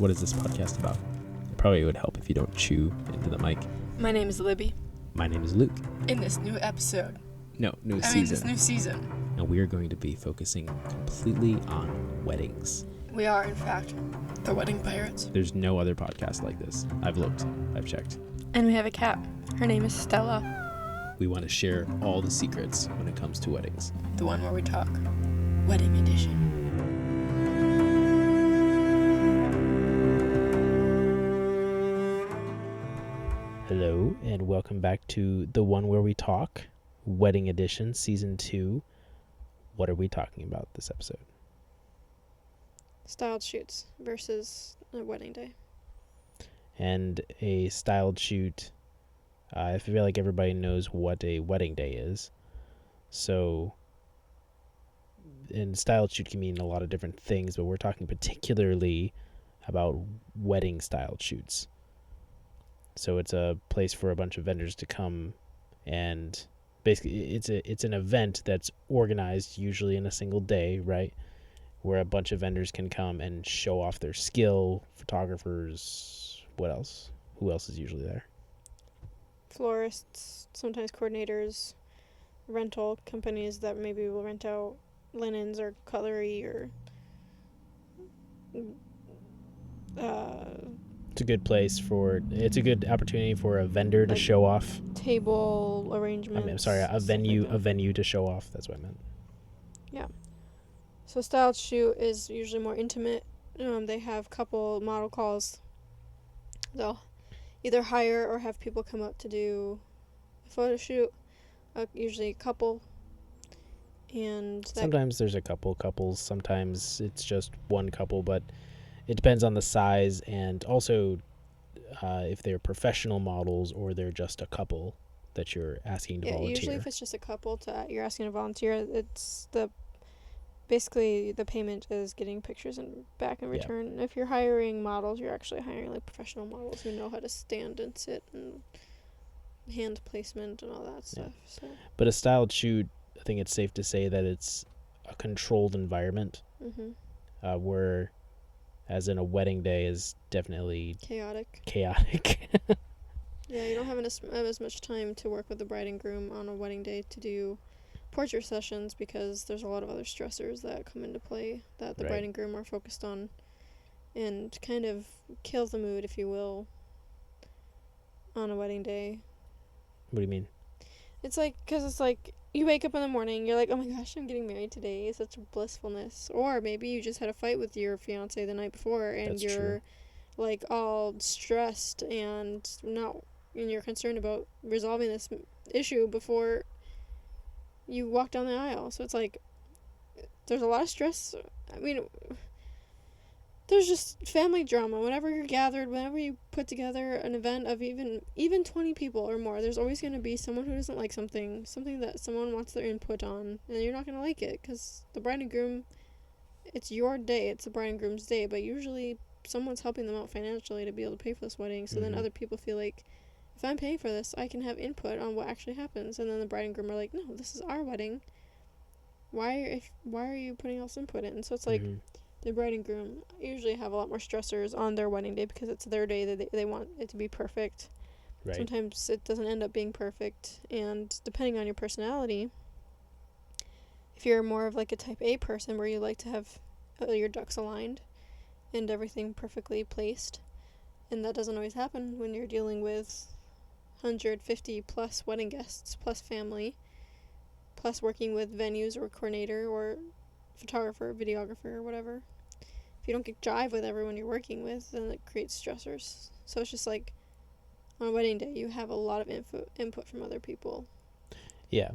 What is this podcast about? It probably would help if you don't chew into the mic. My name is Libby. My name is Luke. In this new episode. This new season. And we are going to be focusing completely on weddings. We are, in fact, the wedding pirates. There's no other podcast like this. I've looked. I've checked. And we have a cat. Her name is Stella. We want to share all the secrets when it comes to weddings. The one where we talk. Wedding edition. Hello, and welcome back to The One Where We Talk, Wedding Edition, Season 2. What are we talking about this episode? Styled shoots versus a wedding day. And a styled shoot, I feel like everybody knows what a wedding day is. So, and styled shoot can mean a lot of different things, but we're talking particularly about wedding styled shoots. So it's a place for a bunch of vendors to come, and basically it's an event that's organized usually in a single day, right? Where a bunch of vendors can come and show off their skill, photographers, what else? Who else is usually there? Florists, sometimes coordinators, rental companies that maybe will rent out linens or cutlery or it's a good opportunity for a vendor to show off table arrangements. A venue to show off. That's what I meant. Yeah. So styled shoot is usually more intimate. They have couple model calls. They'll either hire or have people come up to do a photo shoot. Usually a couple. And sometimes there's a couple couples. Sometimes it's just one couple, but it depends on the size and also if they're professional models or they're just a couple that you're asking to volunteer. Usually if it's just a couple you're asking to volunteer, it's basically the payment is getting pictures back in return. Yeah. If you're hiring models, you're actually hiring like professional models who know how to stand and sit and hand placement and all that stuff. So. But a styled shoot, I think it's safe to say that it's a controlled environment, where as in a wedding day is definitely chaotic. Yeah, you don't have as much time to work with the bride and groom on a wedding day to do portrait sessions because there's a lot of other stressors that come into play that the bride and groom are focused on, and kind of kills the mood, if you will, on a wedding day. What do you mean? It's like, because it's like, you wake up in the morning, you're like, oh my gosh, I'm getting married today. It's such a blissfulness. Or maybe you just had a fight with your fiance the night before, and That's you're true. Like all stressed and you're concerned about resolving this issue before you walk down the aisle. So it's like, there's a lot of stress. I mean, there's just family drama. Whenever you're gathered, whenever you put together an event of even 20 people or more, there's always going to be someone who doesn't like something that someone wants their input on, and you're not going to like it because the bride and groom, it's your day, it's the bride and groom's day, but usually someone's helping them out financially to be able to pay for this wedding, so then other people feel like, if I'm paying for this, I can have input on what actually happens, and then the bride and groom are like, no, this is our wedding. Why are you putting else input in? So it's like, the bride and groom usually have a lot more stressors on their wedding day because it's their day that they want it to be perfect. Right. Sometimes it doesn't end up being perfect, and depending on your personality, if you're more of like a type A person where you like to have your ducks aligned and everything perfectly placed, and that doesn't always happen when you're dealing with 150 plus wedding guests plus family plus working with venues or coordinator or photographer, videographer, or whatever. If you don't get jive with everyone you're working with, then it creates stressors. So it's just like, on a wedding day, you have a lot of input from other people. Yeah.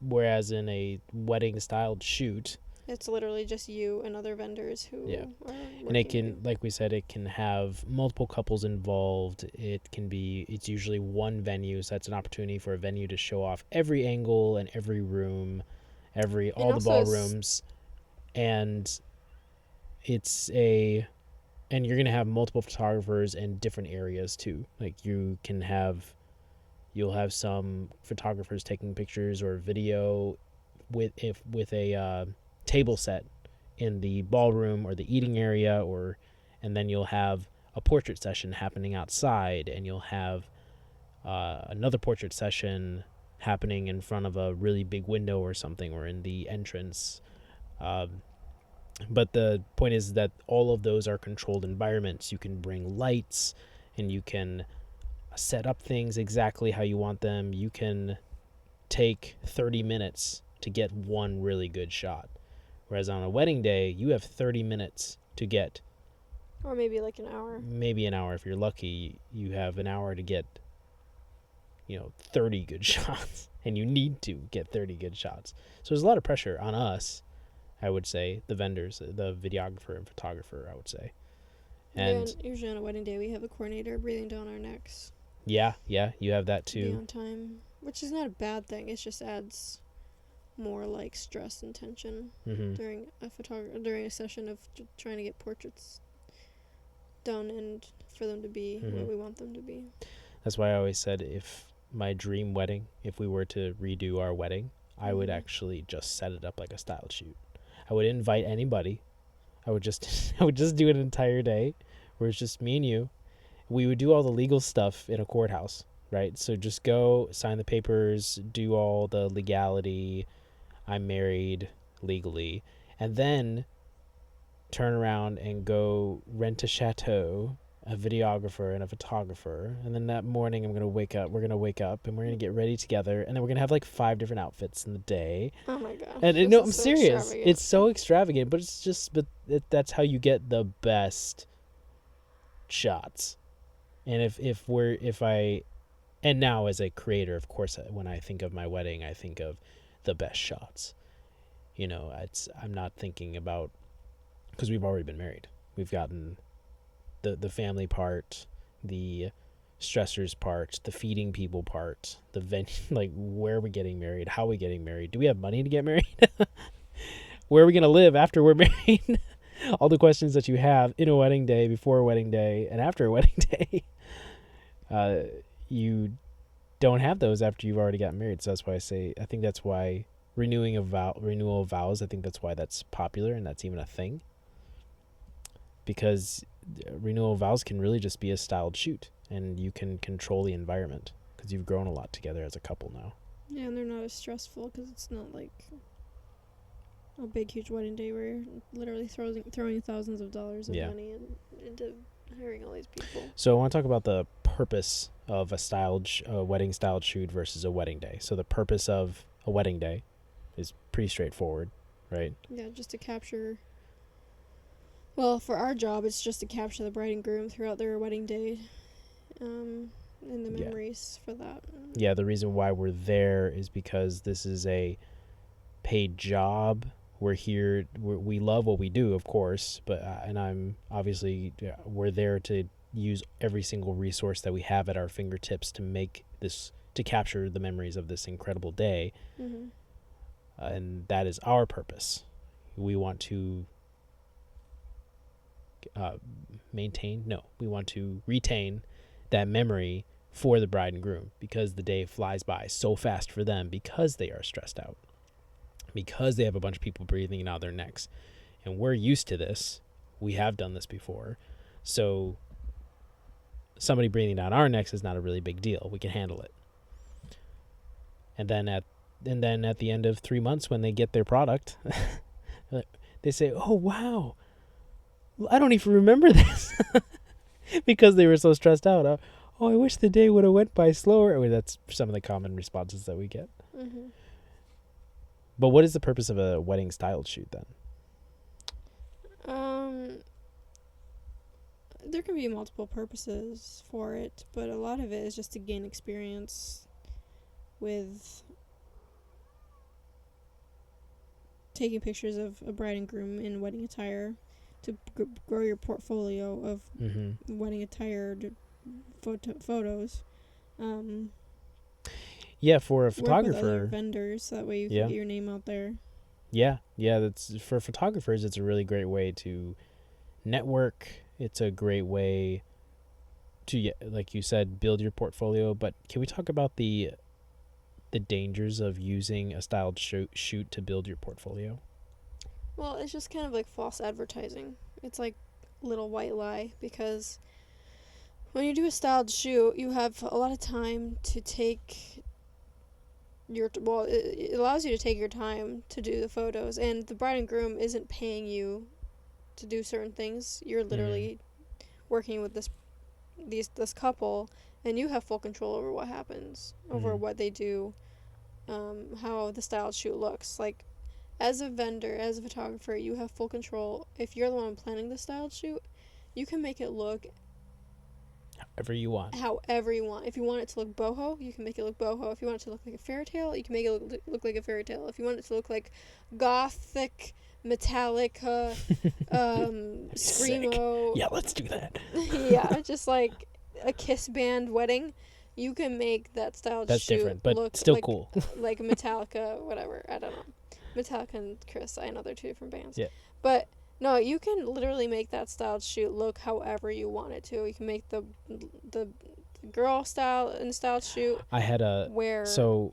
Whereas in a wedding-styled shoot, it's literally just you and other vendors who are working. And it can, like we said, it can have multiple couples involved. It's usually one venue, so that's an opportunity for a venue to show off every angle and every room, all the ballrooms, and and you're gonna have multiple photographers in different areas too. Like you'll have some photographers taking pictures or video with a table set in the ballroom or the eating area or and then you'll have a portrait session happening outside, and you'll have another portrait session happening in front of a really big window or something, or in the entrance. But the point is that all of those are controlled environments. You can bring lights, and you can set up things exactly how you want them. You can take 30 minutes to get one really good shot. Whereas on a wedding day, you have 30 minutes to get, or maybe like an hour. maybe an hour if you're lucky. You have an hour to get, 30 good shots, and you need to get 30 good shots. So there's a lot of pressure on us, I would say, the vendors, the videographer and photographer, I would say. And usually on a wedding day, we have a coordinator breathing down our necks. yeah, you have that too. Be on time, which is not a bad thing. It just adds more like stress and tension during a session of trying to get portraits done and for them to be what we want them to be. That's why I always said, if my dream wedding, if we were to redo our wedding, I would actually just set it up like a style shoot. I would invite anybody. I would just do an entire day where it's just me and you. We would do all the legal stuff in a courthouse, right? So just go sign the papers, do all the legality. I'm married legally, and then turn around and go rent a chateau, a videographer and a photographer, and then that morning we're gonna wake up and we're gonna get ready together, and then we're gonna have like 5 different outfits in the day. Oh my gosh. And no, I'm serious. It's so extravagant, but it's just, that's how you get the best shots. And and now as a creator, of course, when I think of my wedding, I think of the best shots. I'm not thinking about, because we've already been married. We've gotten the family part, the stressors part, the feeding people part, the venue, like where are we getting married? How are we getting married? Do we have money to get married? Where are we going to live after we're married? All the questions that you have in a wedding day, before a wedding day, and after a wedding day. You don't have those after you've already gotten married. So that's why I think that's why renewal of vows, I think that's why that's popular and that's even a thing. Because renewal of vows can really just be a styled shoot, and you can control the environment because you've grown a lot together as a couple now. Yeah, and they're not as stressful because it's not like a big, huge wedding day where you're literally throwing thousands of dollars of money into hiring all these people. So I want to talk about the purpose of a wedding styled shoot versus a wedding day. So the purpose of a wedding day is pretty straightforward, right? Yeah, just to capture. Well, for our job, it's just to capture the bride and groom throughout their wedding day, and the memories for that. Yeah, the reason why we're there is because this is a paid job. We're here. We love what we do, of course, but we're there to use every single resource that we have at our fingertips to capture the memories of this incredible day. And that is our purpose. We want to we want to retain that memory for the bride and groom, because the day flies by so fast for them, because they are stressed out, because they have a bunch of people breathing out their necks, and we're used to this. We have done this before, so somebody breathing down our necks is not a really big deal. We can handle it. And then at the end of 3 months, when they get their product, they say, "Oh wow, I don't even remember this," because they were so stressed out. Oh, I wish the day would have went by slower. I mean, that's some of the common responses that we get. But what is the purpose of a wedding styled shoot then? There can be multiple purposes for it, but a lot of it is just to gain experience with taking pictures of a bride and groom in wedding attire, to grow your portfolio of wedding attire photos. Yeah, for a photographer. Work with other vendors, that way you can get your name out there. Yeah, that's for photographers. It's a really great way to network. It's a great way to, like you said, build your portfolio. But can we talk about the dangers of using a styled shoot to build your portfolio? Well, it's just kind of like false advertising. It's like little white lie, because when you do a styled shoot, you have a lot of time to take it allows you to take your time to do the photos, and the bride and groom isn't paying you to do certain things. You're literally working with this couple, and you have full control over what happens, over what they do, how the styled shoot looks. Like, as a vendor, as a photographer, you have full control. If you're the one planning the styled shoot, you can make it look However you want. however you want. If you want it to look boho, you can make it look boho. If you want it to look like a fairy tale, you can make it look like a fairy tale. If you want it to look like gothic, Metallica, screamo. Yeah, let's do that. Yeah, just like a Kiss band wedding. You can make that styled That's shoot different, but look still like, cool. like Metallica, whatever. I don't know. Metallica and Chris, I know they're two different bands. Yeah. But no, you can literally make that styled shoot look however you want it to. You can make the girl style and styled shoot. I had a wear a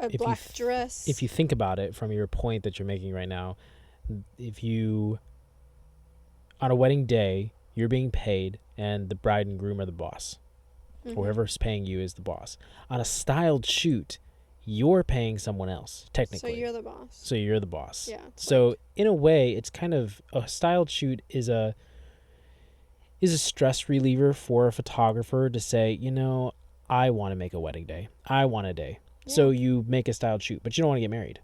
if black dress. If you think about it from your point that you're making right now, if you on a wedding day you're being paid and the bride and groom are the boss, or whoever's paying you is the boss. On a styled shoot, you're paying someone else technically. So you're the boss. So you're the boss. Yeah. So in a way, it's kind of a styled shoot is a stress reliever for a photographer to say, you know, I want to make a wedding day. I want a day. Yeah. So you make a styled shoot, but you don't want to get married.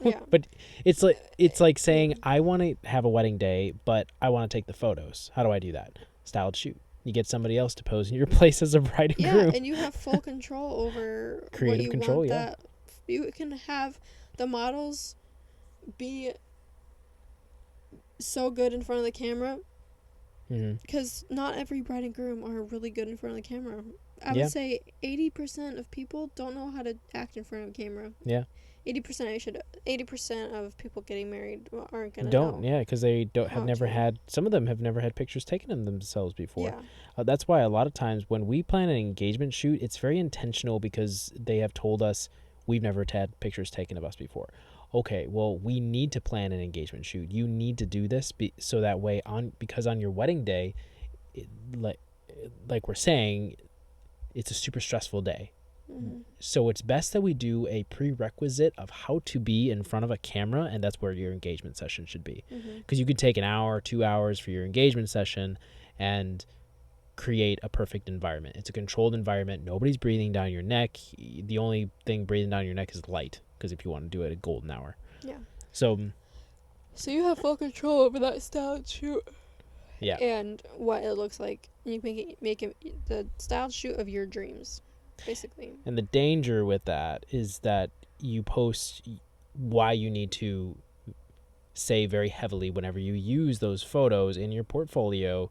Yeah. But it's like saying I want to have a wedding day, but I want to take the photos. How do I do that? Styled shoot. You get somebody else to pose in your place as a bride and groom. Yeah, and you have full control over creative what you control. Want yeah, that. You can have the models be so good in front of the camera, because not every bride and groom are really good in front of the camera. I would say 80% of people don't know how to act in front of a camera. Yeah. 80% of people getting married aren't gonna don't know. Yeah, because they have never had. Some of them have never had pictures taken of themselves before. Yeah. That's why a lot of times when we plan an engagement shoot, it's very intentional because they have told us we've never had pictures taken of us before. Okay, well, we need to plan an engagement shoot. You need to do this so that way because on your wedding day, like we're saying, it's a super stressful day. So it's best that we do a prerequisite of how to be in front of a camera, and that's where your engagement session should be. Because you could take an hour, 2 hours for your engagement session and create a perfect environment. It's a controlled environment. Nobody's breathing down your neck. The only thing breathing down your neck is light, because if you want to do it at golden hour. Yeah. So you have full control over that styled shoot. Yeah. And what it looks like. You make it the styled shoot of your dreams, basically. And the danger with that is that you post why you need to say very heavily whenever you use those photos in your portfolio.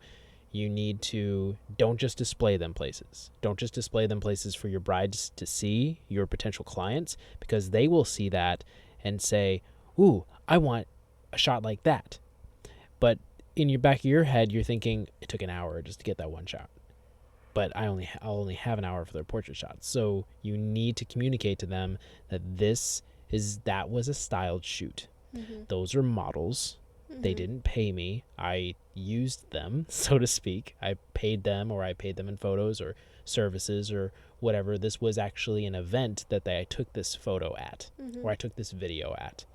You need to don't just display them places. Don't just display them places for your brides to see, your potential clients, because they will see that and say, ooh, I want a shot like that. But in your back of your head, you're thinking, it took an hour just to get that one shot. But I'll only have an hour for their portrait shots. So you need to communicate to them that that was a styled shoot. Those are models. They didn't pay me. I used them, so to speak. I paid them in photos or services or whatever. This was actually an event that I took this photo at, or I took this video at.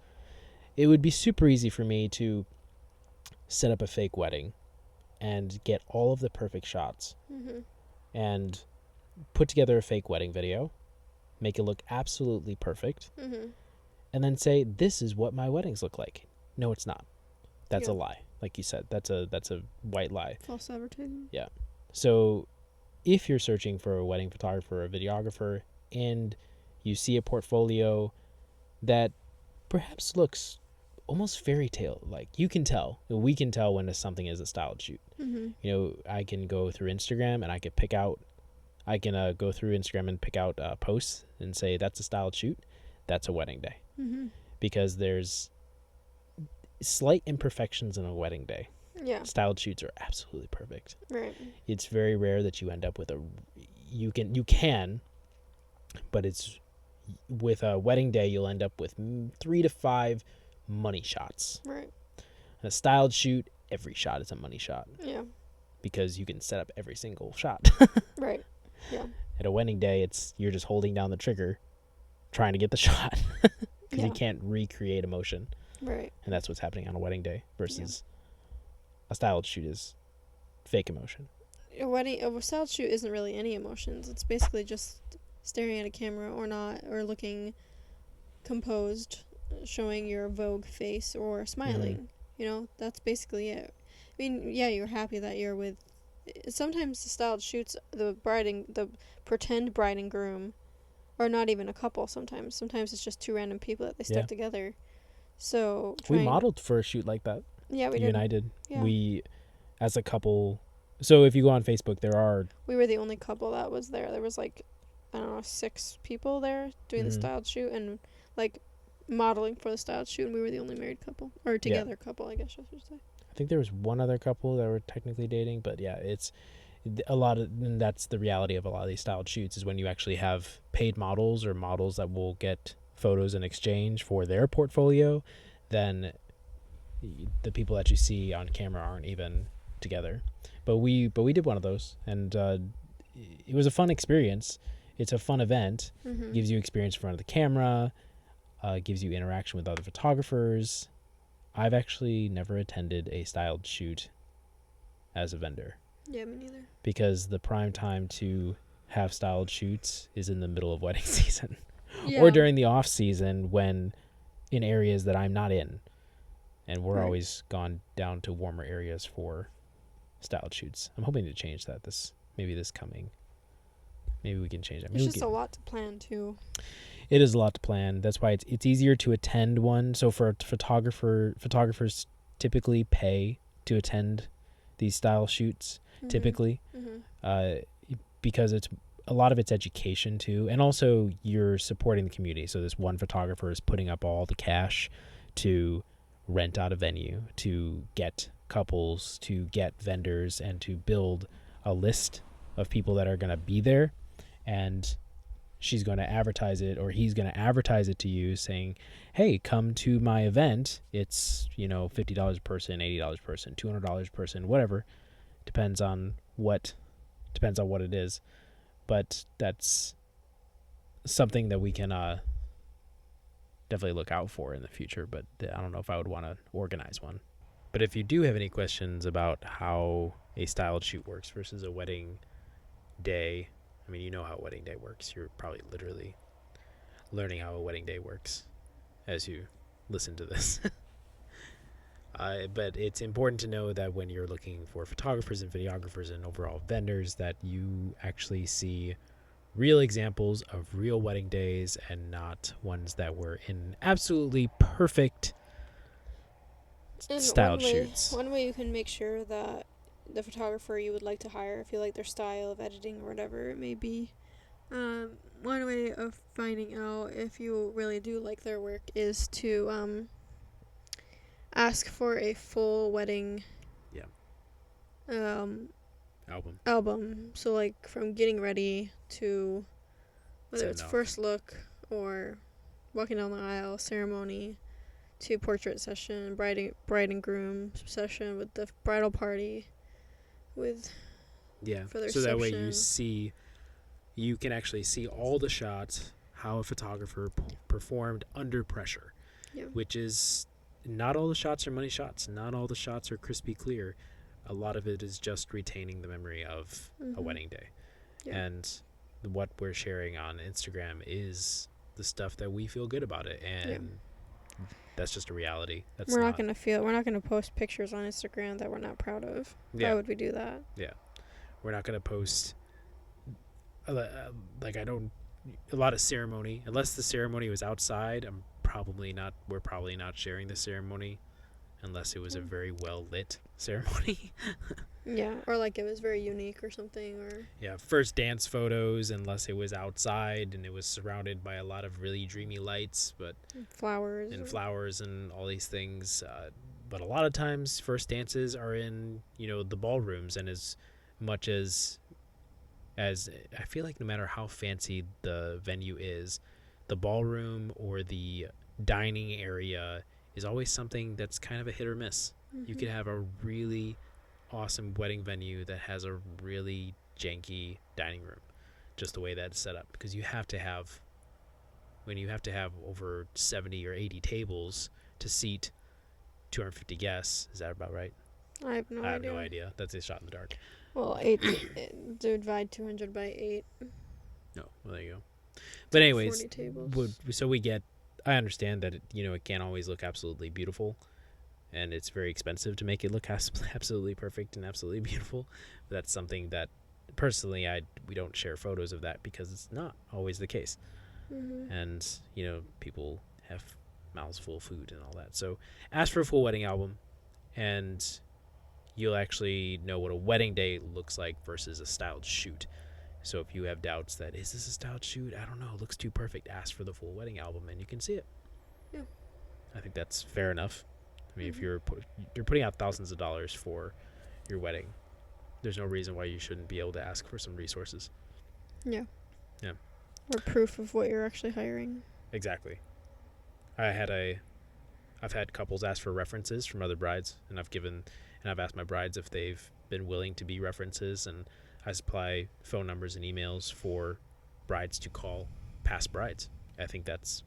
It would be super easy for me to set up a fake wedding and get all of the perfect shots and put together a fake wedding video, make it look absolutely perfect, and then say, this is what my weddings look like. No, it's not. That's a lie. Like you said, that's a white lie. False advertising. Yeah. So if you're searching for a wedding photographer or a videographer and you see a portfolio that perhaps looks almost fairy tale like, we can tell when something is a styled shoot. You know, I can go through Instagram and I can go through Instagram and pick out posts and say that's a styled shoot, that's a wedding day. Because there's slight imperfections in a wedding day. Yeah. Styled shoots are absolutely perfect. Right. It's very rare that you end up with you can, but it's with a wedding day you'll end up with 3 to 5 money shots. Right. A styled shoot, every shot is a money shot Yeah. because you can set up every single shot. Right. Yeah. At a wedding day, you're just holding down the trigger, trying to get the shot because Yeah. you can't recreate emotion, Right. and that's what's happening on a wedding day versus a styled shoot is fake emotion. A style shoot isn't really any emotions. It's basically just staring at a camera or not, or looking composed, showing your Vogue face, or smiling. You know, that's basically it. I mean, yeah, you're happy that you're with. Sometimes the styled shoots, the pretend bride and groom, are not even a couple. Sometimes it's just two random people that they Yeah. stuck together. So We modeled for a shoot like that. Yeah, we You did. and I did. Yeah. We, as a couple. So if you go on Facebook, there are. We were the only couple that was there. There was like, I don't know, 6 people there doing the styled shoot and like modeling for the styled shoot, and we were the only married couple or together couple, I guess I should say. I think there was one other couple that were technically dating, but yeah, it's a lot of, and that's the reality of a lot of these styled shoots is when you actually have paid models or models that will get photos in exchange for their portfolio, then the people that you see on camera aren't even together. But we did one of those, and it was a fun experience. It's a fun event. Gives you experience in front of the camera, gives you interaction with other photographers. I've actually never attended a styled shoot as a vendor. Yeah, me neither. Because the prime time to have styled shoots is in the middle of wedding season. Yeah. Or during the off season when in areas that I'm not in. And we're always gone down to warmer areas for styled shoots. I'm hoping to change that maybe we can change that. It's just a lot to plan too. It is a lot to plan. That's why it's easier to attend one. So for photographers typically pay to attend these style shoots typically, because it's a lot of it's education too, and also you're supporting the community. So this one photographer is putting up all the cash to rent out a venue, to get couples, to get vendors, and to build a list of people that are going to be there, and she's going to advertise it, or he's going to advertise it to you saying, hey, come to my event. It's, $50 a person, $80 a person, $200 a person, whatever. Depends on what it is. But that's something that we can definitely look out for in the future. But I don't know if I would want to organize one. But if you do have any questions about how a styled shoot works versus a wedding day, I mean, you know how a wedding day works. You're probably literally learning how a wedding day works as you listen to this. But it's important to know that when you're looking for photographers and videographers and overall vendors, that you actually see real examples of real wedding days and not ones that were in absolutely perfect styled shoots. One way you can make sure that the photographer you would like to hire, if you like their style of editing or whatever it may be, one way of finding out if you really do like their work is to ask for a full wedding album. So like from getting ready to whether it's first look or walking down the aisle, ceremony, to portrait session, bride and groom session with the bridal party, for their so that way you can actually see all the shots, how a photographer performed under pressure, which is not all the shots are money shots, not all the shots are crispy clear. A lot of it is just retaining the memory of a wedding day, and what we're sharing on Instagram is the stuff that we feel good about it, and that's just a reality. We're not gonna post pictures on Instagram that we're not proud of. Why would we do that? We're not gonna post a lot of ceremony, unless the ceremony was outside. We're probably not sharing the ceremony unless it was a very well lit ceremony. Or like it was very unique or something, or first dance photos, unless it was outside and it was surrounded by a lot of really dreamy lights, but flowers and all these things. But a lot of times first dances are in the ballrooms, and as much as I feel like no matter how fancy the venue is, the ballroom or the dining area is always something that's kind of a hit or miss. You Mm-hmm. could have a really awesome wedding venue that has a really janky dining room, just the way that's set up. Because you have to have over 70 or 80 tables to seat 250 guests. Is that about right? I have no I have no idea. idea. That's a shot in the dark. Well, eight. Divide 200 by 8. No, well, there you go. It's But like anyways, 40 tables. so we get. I understand that it can't always look absolutely beautiful, and it's very expensive to make it look absolutely perfect and absolutely beautiful. But that's something that personally we don't share photos of that because it's not always the case, Mm-hmm. and people have mouths full of food and all that. So ask for a full wedding album, and you'll actually know what a wedding day looks like versus a styled shoot. So if you have doubts that is this a styled shoot, I don't know, it looks too perfect, ask for the full wedding album and you can see it. Yeah. I think that's fair enough. I mean, if Mm-hmm. you're putting out thousands of dollars for your wedding, there's no reason why you shouldn't be able to ask for some resources. Yeah. Yeah. Or proof of what you're actually hiring. Exactly. I've had couples ask for references from other brides, and I've asked my brides if they've been willing to be references, and I supply phone numbers and emails for brides to call past brides. I think that's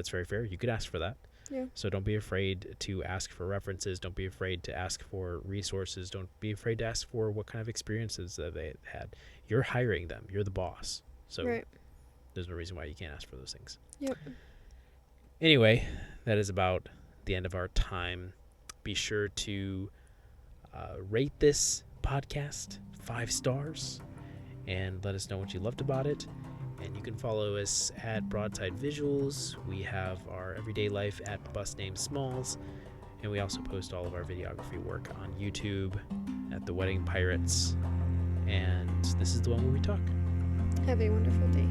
very fair. You could ask for that. Yeah. So don't be afraid to ask for references. Don't be afraid to ask for resources. Don't be afraid to ask for what kind of experiences that they had. You're hiring them. You're the boss. So Right. there's no reason why you can't ask for those things. Yep. Anyway, that is about the end of our time. Be sure to rate this podcast 5 stars and let us know what you loved about it. And you can follow us at Broadside Visuals. We have our everyday life at Bus Name Smalls. And we also post all of our videography work on YouTube at The Wedding Pirates. And this is the one where we talk. Have a wonderful day.